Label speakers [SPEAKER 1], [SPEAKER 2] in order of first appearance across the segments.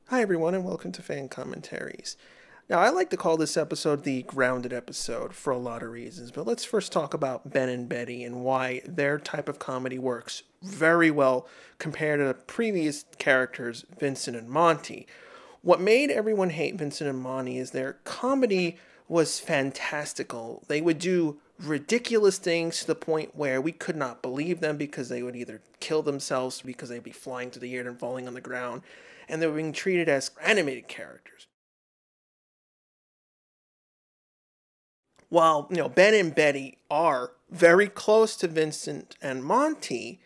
[SPEAKER 1] Hi, everyone, and welcome to Fan Commentaries. Now, I like to call this episode the grounded episode for a lot of reasons, but let's first talk about Ben and Betty and why their type of comedy works very well compared to the previous characters, Vincent and Monty. What made everyone hate Vincent and Monty is their comedy was fantastical. They would do ridiculous things to the point where we could not believe them because they would either kill themselves because they'd be flying through the air and falling on the ground, and they were being treated as animated characters. While, Ben and Betty are very close to Vincent and Monty,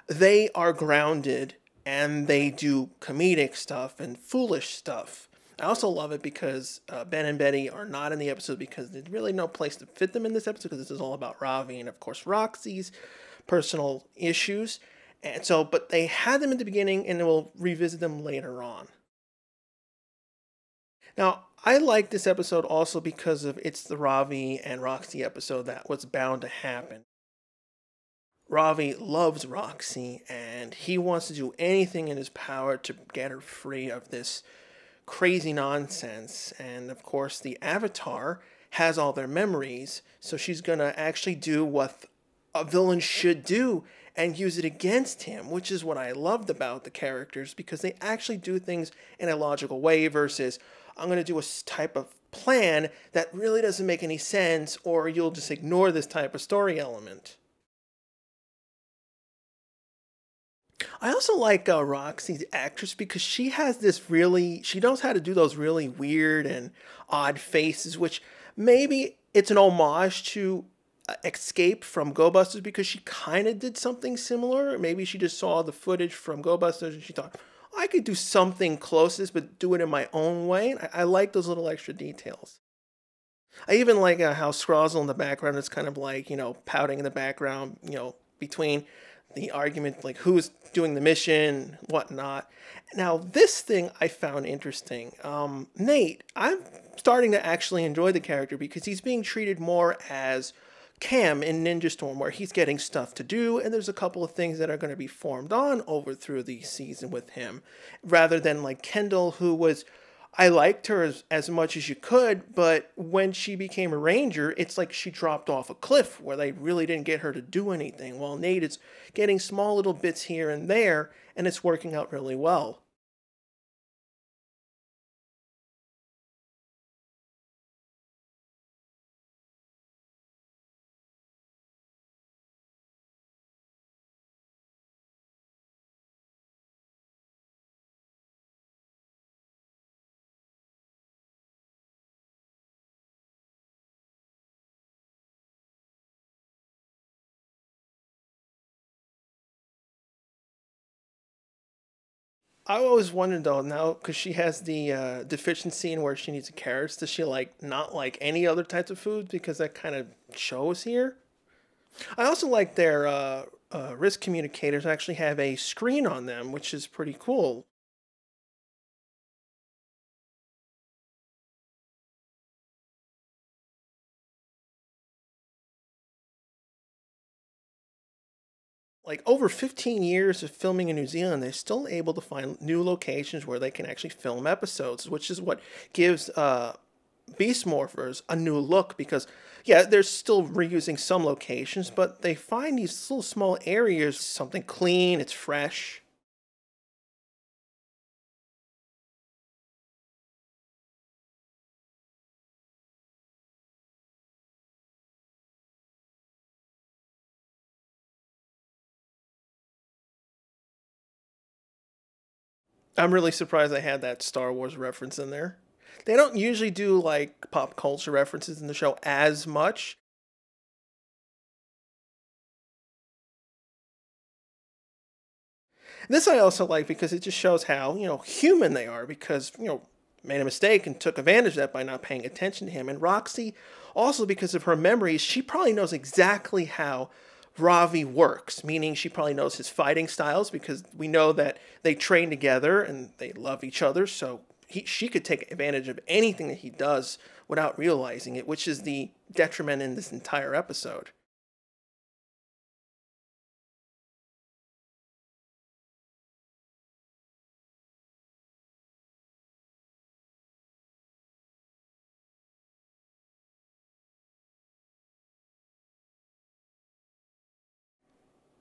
[SPEAKER 1] they are grounded and they do comedic stuff and foolish stuff. I also love it because Ben and Betty are not in the episode because there's really no place to fit them in this episode because this is all about Ravi and, of course, Roxy's personal issues. And so, but they had them in the beginning and we'll revisit them later on. Now, I like this episode also because of it's the Ravi and Roxy episode that was bound to happen. Ravi loves Roxy and he wants to do anything in his power to get her free of this crazy nonsense. And of course, the Avatar has all their memories, so she's gonna actually do what a villain should do and use it against him, which is what I loved about the characters because they actually do things in a logical way versus I'm going to do a type of plan that really doesn't make any sense or you'll just ignore this type of story element. I also like Roxy's actress because she has this really, she knows how to do those really weird and odd faces, which maybe it's an homage to Escape from Go Busters because she kind of did something similar. Maybe she just saw the footage from Go Busters and she thought, I could do something close to this, but do it in my own way. I like those little extra details. I even like how Scrozzle in the background is kind of like, pouting in the background, between the argument, like who's doing the mission, whatnot. Now, this thing I found interesting. Nate, I'm starting to actually enjoy the character because he's being treated more as Cam in Ninja Storm, where he's getting stuff to do, and there's a couple of things that are going to be formed on over through the season with him, rather than like Kendall, who was I liked her as much as you could, but when she became a ranger, it's like she dropped off a cliff where they really didn't get her to do anything. While Nate is getting small little bits here and there, and it's working out really well. I always wondered though now because she has the deficiency in where she needs carrots. Does she like not like any other types of foods because that kind of shows here? I also like their risk communicators actually have a screen on them, which is pretty cool. Like over 15 years of filming in New Zealand, they're still able to find new locations where they can actually film episodes, which is what gives Beast Morphers a new look because, yeah, they're still reusing some locations, but they find these little small areas, something clean, it's fresh. I'm really surprised they had that Star Wars reference in there. They don't usually do like pop culture references in the show as much. This I also like because it just shows how, human they are because, made a mistake and took advantage of that by not paying attention to him. And Roxy, also because of her memories, she probably knows exactly how Ravi works, meaning she probably knows his fighting styles because we know that they train together and they love each other. So she could take advantage of anything that he does without realizing it, which is the detriment in this entire episode.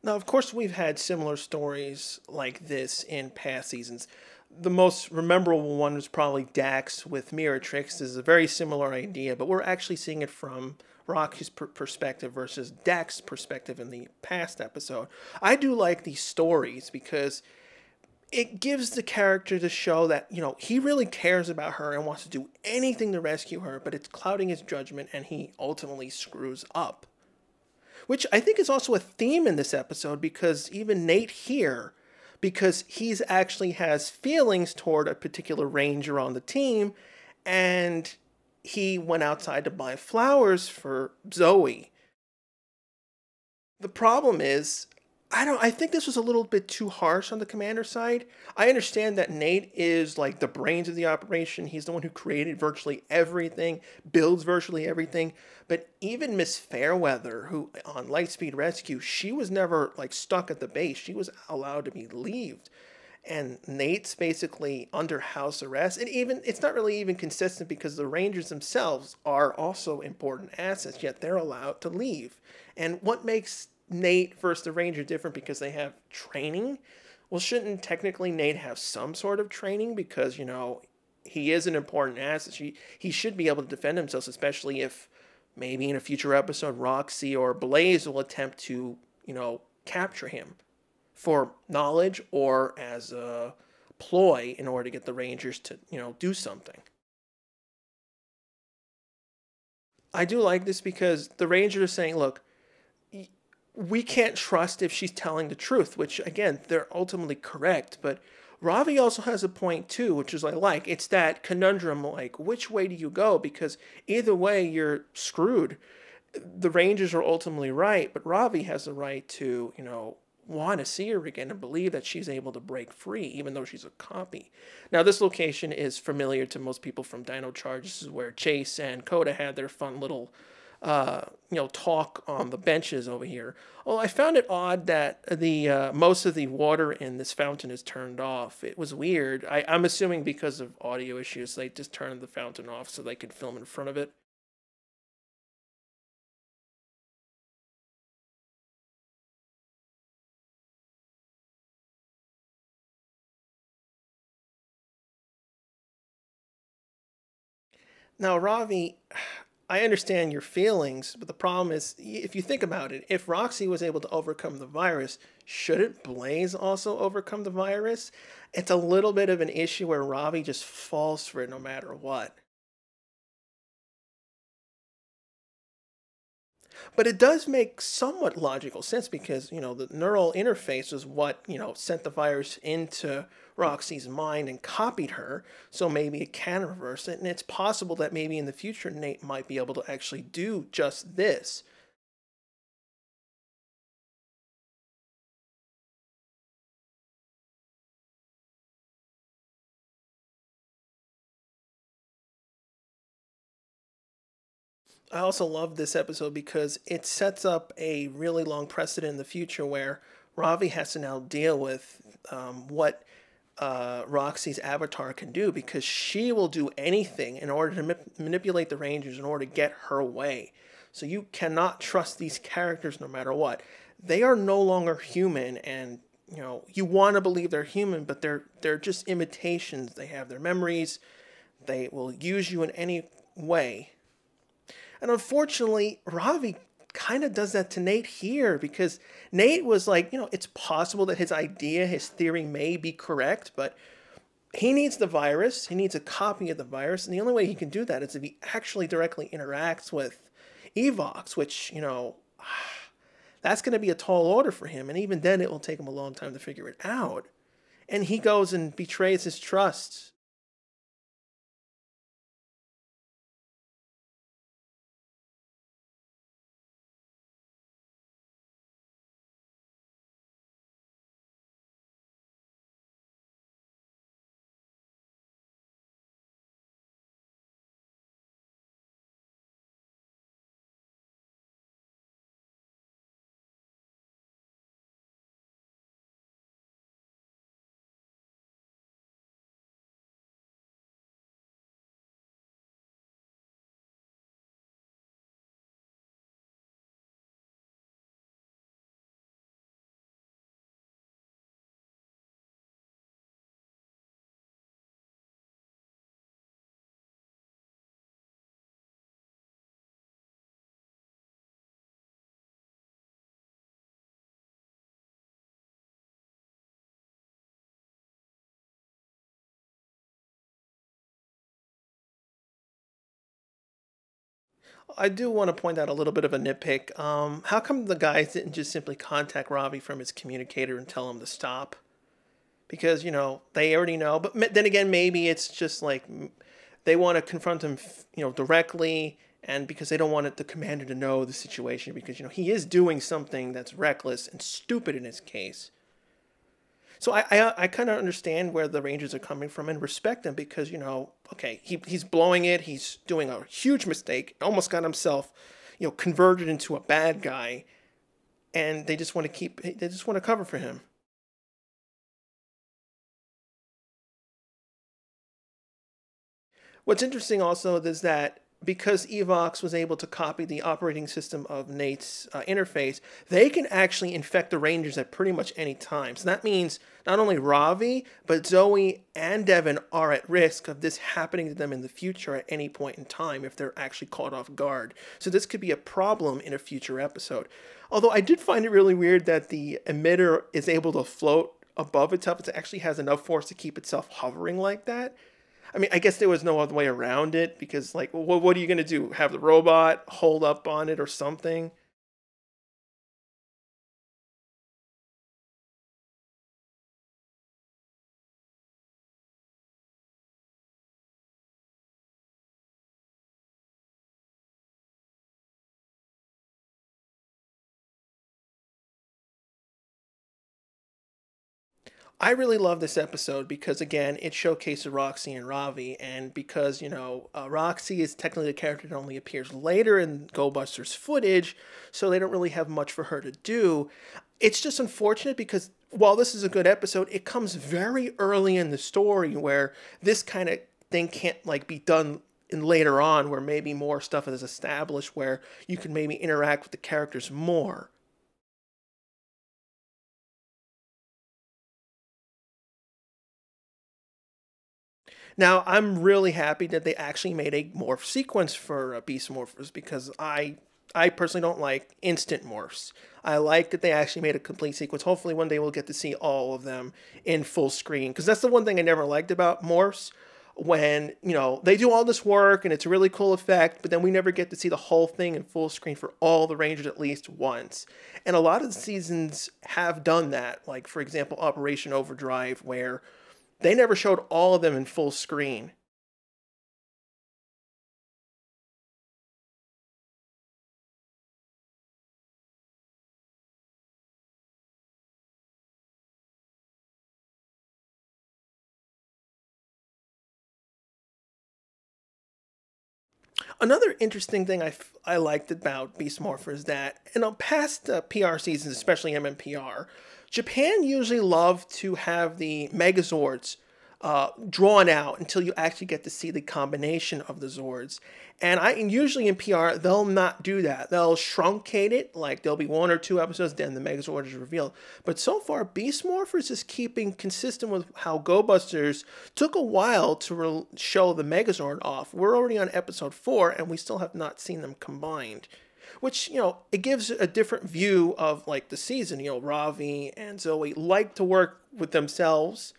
[SPEAKER 1] Now, of course, we've had similar stories like this in past seasons. The most memorable one was probably Dax with Miratrix. This is a very similar idea, but we're actually seeing it from Rocky's perspective versus Dax's perspective in the past episode. I do like these stories because it gives the character to show that, he really cares about her and wants to do anything to rescue her, but it's clouding his judgment and he ultimately screws up. Which I think is also a theme in this episode because even Nate here, because he's actually has feelings toward a particular ranger on the team, and he went outside to buy flowers for Zoe. The problem is, I think this was a little bit too harsh on the commander side. I understand that Nate is like the brains of the operation. He's the one who created virtually everything, builds virtually everything. But even Miss Fairweather, who on Lightspeed Rescue, she was never like stuck at the base. She was allowed to be leaved. And Nate's basically under house arrest. And even it's not really even consistent because the Rangers themselves are also important assets, yet they're allowed to leave. And what makes Nate versus the Ranger different because they have training? Well, shouldn't technically Nate have some sort of training because, he is an important asset. He should be able to defend himself, especially if maybe in a future episode Roxy or Blaze will attempt to, capture him for knowledge or as a ploy in order to get the Rangers to, do something. I do like this because the Rangers are saying, look, we can't trust if she's telling the truth, which again, they're ultimately correct. But Ravi also has a point too, which is I like. It's that conundrum, like, which way do you go? Because either way, you're screwed. The Rangers are ultimately right, but Ravi has the right to, want to see her again and believe that she's able to break free, even though she's a copy. Now, this location is familiar to most people from Dino Charge. This is where Chase and Coda had their fun little talk on the benches over here. Well, I found it odd that the most of the water in this fountain is turned off. It was weird. I'm assuming because of audio issues, they just turned the fountain off so they could film in front of it. Now, Ravi, I understand your feelings, but the problem is, if you think about it, if Roxy was able to overcome the virus, shouldn't Blaze also overcome the virus? It's a little bit of an issue where Ravi just falls for it no matter what. But it does make somewhat logical sense because, the neural interface is what, sent the virus into Roxy's mind and copied her. So maybe it can reverse it. And it's possible that maybe in the future, Nate might be able to actually do just this. I also love this episode because it sets up a really long precedent in the future where Ravi has to now deal with what Roxy's avatar can do because she will do anything in order to manipulate the Rangers in order to get her way. So you cannot trust these characters no matter what. They are no longer human, and you want to believe they're human, but they're just imitations. They have their memories. They will use you in any way. And unfortunately, Ravi kind of does that to Nate here because Nate was like, it's possible that his idea, his theory may be correct, but he needs the virus. He needs a copy of the virus. And the only way he can do that is if he actually directly interacts with Evox, which, that's going to be a tall order for him. And even then, it will take him a long time to figure it out. And he goes and betrays his trust. I do want to point out a little bit of a nitpick. How come the guys didn't just simply contact Ravi from his communicator and tell him to stop? Because, they already know. But then again, maybe it's just like they want to confront him, directly, and because they don't want the commander to know the situation, because, he is doing something that's reckless and stupid in his case. So I kind of understand where the Rangers are coming from and respect him because, okay, he's blowing it. He's doing a huge mistake, almost got himself, converted into a bad guy. And they just want to cover for him. What's interesting also is that because Evox was able to copy the operating system of Nate's interface, they can actually infect the Rangers at pretty much any time. So that means not only Ravi, but Zoe and Devin are at risk of this happening to them in the future at any point in time if they're actually caught off guard. So this could be a problem in a future episode. Although I did find it really weird that the emitter is able to float above itself. It actually has enough force to keep itself hovering like that. I mean, I guess there was no other way around it because, like, what are you going to do? Have the robot hold up on it or something? I really love this episode because, again, it showcases Roxy and Ravi, and because, Roxy is technically a character that only appears later in Go Busters footage, so they don't really have much for her to do. It's just unfortunate because while this is a good episode, it comes very early in the story where this kind of thing can't, like, be done in later on where maybe more stuff is established where you can maybe interact with the characters more. Now, I'm really happy that they actually made a morph sequence for Beast Morphers because I personally don't like instant morphs. I like that they actually made a complete sequence. Hopefully, one day we'll get to see all of them in full screen because that's the one thing I never liked about morphs. When they do all this work and it's a really cool effect, but then we never get to see the whole thing in full screen for all the Rangers at least once. And a lot of the seasons have done that. Like for example, Operation Overdrive, where they never showed all of them in full screen. Another interesting thing I liked about Beast Morpher is that in past PR seasons, especially MMPR, Japan usually loved to have the Megazords drawn out until you actually get to see the combination of the Zords. And usually in PR they'll not do that. They'll truncate it, like there'll be one or two episodes, then the Megazord is revealed. But so far, Beast Morphers is keeping consistent with how Go Busters took a while to show the Megazord off. We're already on episode 4, and we still have not seen them combined. Which, it gives a different view of like the season. Ravi and Zoe like to work with themselves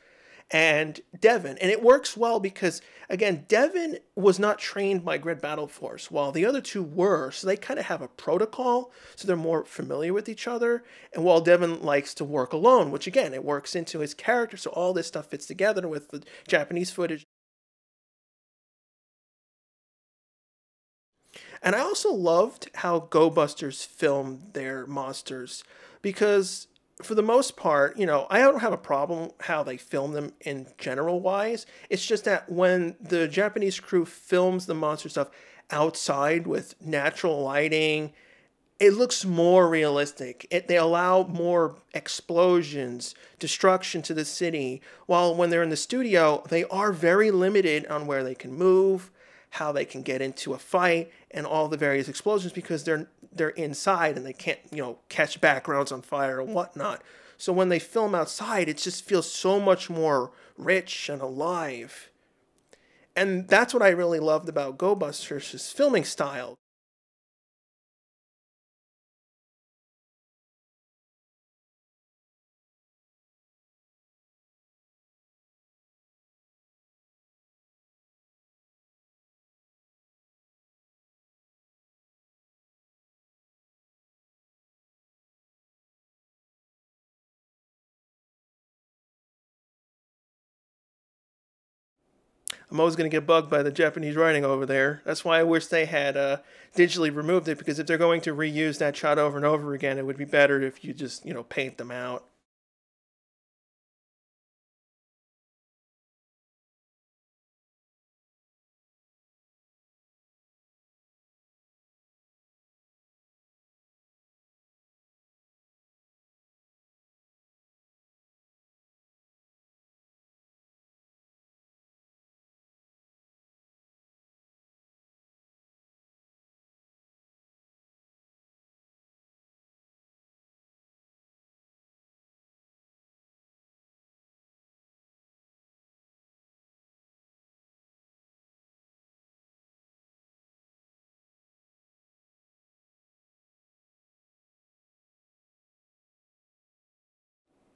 [SPEAKER 1] and Devin. And it works well because, again, Devin was not trained by Grid Battle Force, while the other two were. So they kind of have a protocol, so they're more familiar with each other. And while Devin likes to work alone, which, again, it works into his character. So all this stuff fits together with the Japanese footage. And I also loved how Go Busters filmed their monsters because for the most part, I don't have a problem how they film them in general wise. It's just that when the Japanese crew films the monster stuff outside with natural lighting, it looks more realistic. They allow more explosions, destruction to the city, while when they're in the studio, they are very limited on where they can move, how they can get into a fight, and all the various explosions because they're inside and they can't, catch backgrounds on fire and whatnot. So when they film outside, it just feels so much more rich and alive. And that's what I really loved about Go Busters' filming style. I'm always going to get bugged by the Japanese writing over there. That's why I wish they had digitally removed it, because if they're going to reuse that shot over and over again, it would be better if you just, paint them out.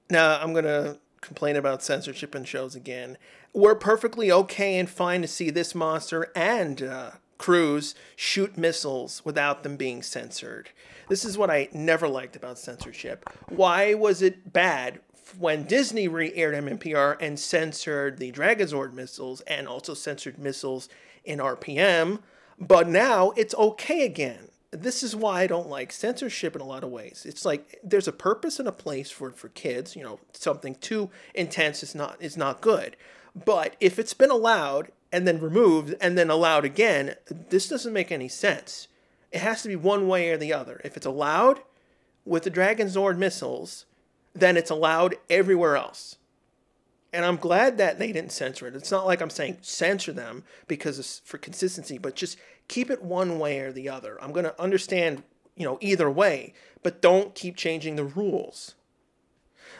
[SPEAKER 1] Now, I'm going to complain about censorship in shows again. We're perfectly okay and fine to see this monster and Cruz shoot missiles without them being censored. This is what I never liked about censorship. Why was it bad when Disney re-aired MMPR and censored the Dragonzord missiles and also censored missiles in RPM, but now it's okay again? This is why I don't like censorship in a lot of ways. It's like there's a purpose and a place for kids. Something too intense is not good. But if it's been allowed and then removed and then allowed again, this doesn't make any sense. It has to be one way or the other. If it's allowed with the Dragonzord missiles, then it's allowed everywhere else. And I'm glad that they didn't censor it. It's not like I'm saying censor them because it's for consistency, but just keep it one way or the other. I'm going to understand, either way, but don't keep changing the rules.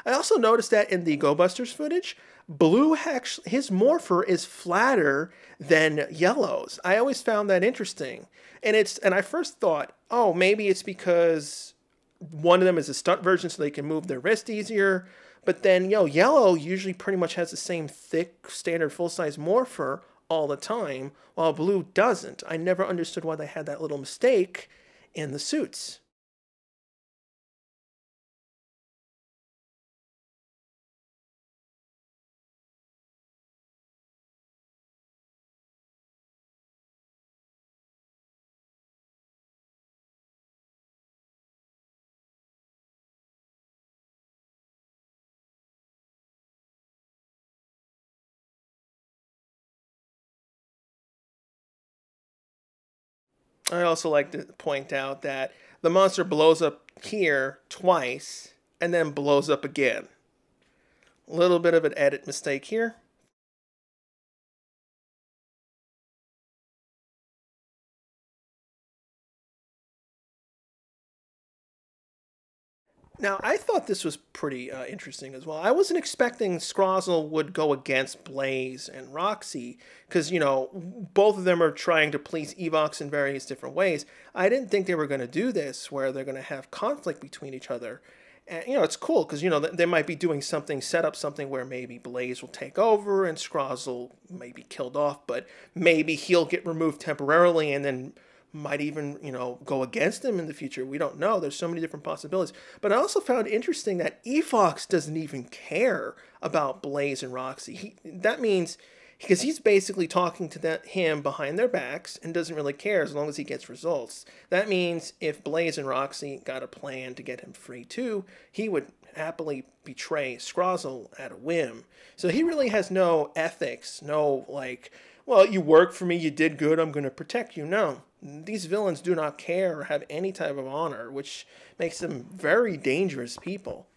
[SPEAKER 1] I also noticed that in the Go Busters footage, Blue actually, his morpher is flatter than Yellow's. I always found that interesting. And I first thought, oh, maybe it's because one of them is a stunt version so they can move their wrist easier. But then, Yellow usually pretty much has the same thick, standard full-size morpher all the time, while Blue doesn't. I never understood why they had that little mistake in the suits. I also like to point out that the monster blows up here twice and then blows up again. A little bit of an edit mistake here. Now, I thought this was pretty interesting as well. I wasn't expecting Scrozzle would go against Blaze and Roxy because, both of them are trying to please Evox in various different ways. I didn't think they were going to do this where they're going to have conflict between each other. And, it's cool because, they might be doing something, set up something where maybe Blaze will take over and Scrozzle may be killed off, but maybe he'll get removed temporarily and then might even, go against him in the future. We don't know. There's so many different possibilities. But I also found interesting that Efox doesn't even care about Blaze and Roxy. That means, because he's basically talking to him behind their backs and doesn't really care as long as he gets results. That means if Blaze and Roxy got a plan to get him free too, he would happily betray Scrozzle at a whim. So he really has no ethics, no well, you worked for me, you did good, I'm going to protect you. No, these villains do not care or have any type of honor, which makes them very dangerous people.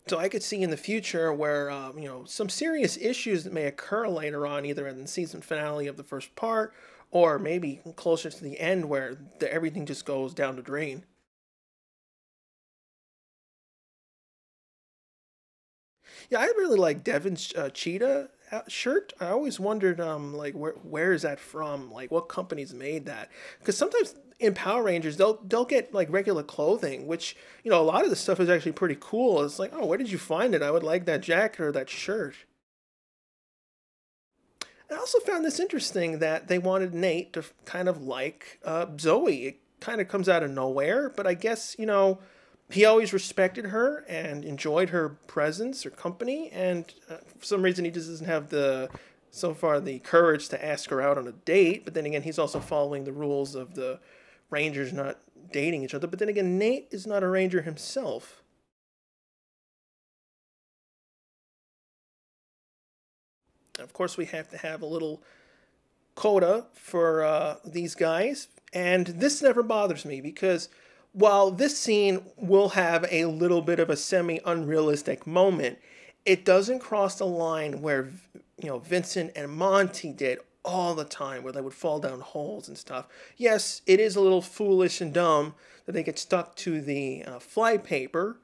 [SPEAKER 1] So I could see in the future where, some serious issues that may occur later on, either in the season finale of the first part, or maybe closer to the end where everything just goes down the drain. Yeah, I really like Devin's cheetah shirt. I always wondered, where is that from? Like, what companies made that? Because sometimes in Power Rangers, they'll get like regular clothing, which a lot of the stuff is actually pretty cool. It's like, oh, where did you find it? I would like that jacket or that shirt. I also found this interesting that they wanted Nate to kind of like Zoe. It kind of comes out of nowhere, but I guess he always respected her and enjoyed her presence or company, and for some reason he just doesn't have so far the courage to ask her out on a date. But then again, he's also following the rules of the Rangers not dating each other. But then again, Nate is not a Ranger himself. Of course, we have to have a little coda for these guys, and this never bothers me because while this scene will have a little bit of a semi-unrealistic moment, it doesn't cross the line where Vincent and Monty did all the time, where they would fall down holes and stuff. Yes, it is a little foolish and dumb that they get stuck to the flypaper,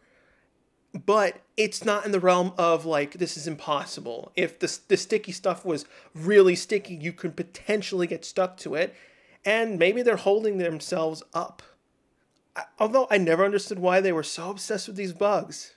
[SPEAKER 1] but it's not in the realm of like, this is impossible. If the sticky stuff was really sticky, you could potentially get stuck to it, and maybe they're holding themselves up. Although I never understood why they were so obsessed with these bugs.